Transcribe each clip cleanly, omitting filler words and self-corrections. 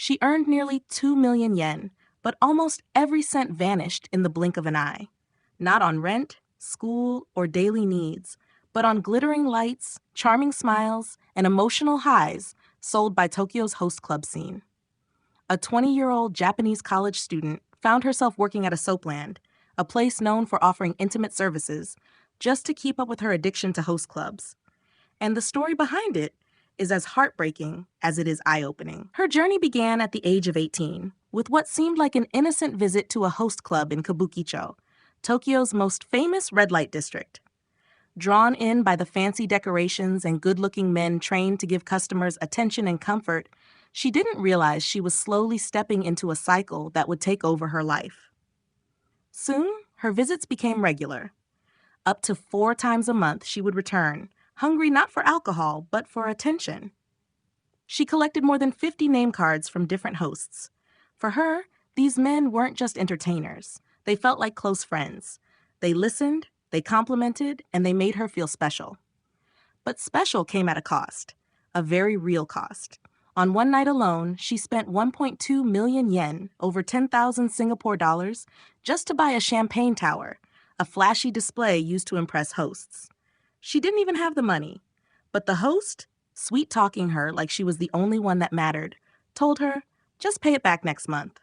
She earned nearly 2 million yen, but almost every cent vanished in the blink of an eye. Not on rent, school, or daily needs, but on glittering lights, charming smiles, and emotional highs sold by Tokyo's host club scene. A 20-year-old Japanese college student found herself working at a Soapland, a place known for offering intimate services, just to keep up with her addiction to host clubs. And the story behind it is as heartbreaking as it is eye-opening. Her journey began at the age of 18, with what seemed like an innocent visit to a host club in Kabukicho, Tokyo's most famous red light district. Drawn in by the fancy decorations and good-looking men trained to give customers attention and comfort, she didn't realize she was slowly stepping into a cycle that would take over her life. Soon, her visits became regular. Up to 4 times a month, she would return, hungry not for alcohol, but for attention. She collected more than 50 name cards from different hosts. For her, these men weren't just entertainers. They felt like close friends. They listened, they complimented, and they made her feel special. But special came at a cost, a very real cost. On one night alone, she spent 1.2 million yen, over 10,000 Singapore dollars, just to buy a champagne tower, a flashy display used to impress hosts. She didn't even have the money, but the host, sweet-talking her like she was the only one that mattered, told her, just pay it back next month.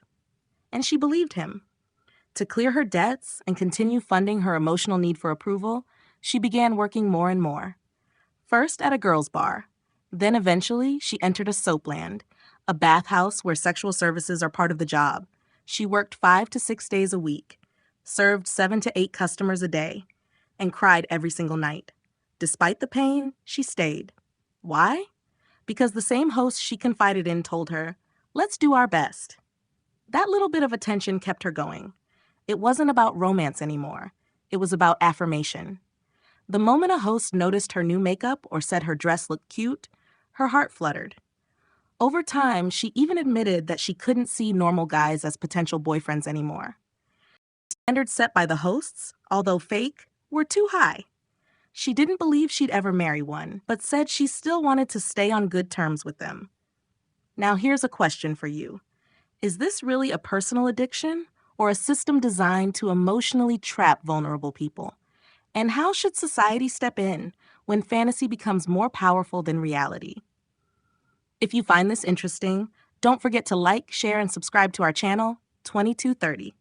And she believed him. To clear her debts and continue funding her emotional need for approval, she began working more and more. First at a girls' bar. Then eventually, she entered a Soapland, a bathhouse where sexual services are part of the job. She worked 5 to 6 days a week, served 7 to 8 customers a day, and cried every single night. Despite the pain, she stayed. Why? Because the same host she confided in told her, let's do our best. That little bit of attention kept her going. It wasn't about romance anymore. It was about affirmation. The moment a host noticed her new makeup or said her dress looked cute, her heart fluttered. Over time, she even admitted that she couldn't see normal guys as potential boyfriends anymore. Standards set by the hosts, although fake, were too high. She didn't believe she'd ever marry one, but said she still wanted to stay on good terms with them. Now here's a question for you. Is this really a personal addiction or a system designed to emotionally trap vulnerable people? And how should society step in when fantasy becomes more powerful than reality? If you find this interesting, don't forget to like, share, and subscribe to our channel, 2230.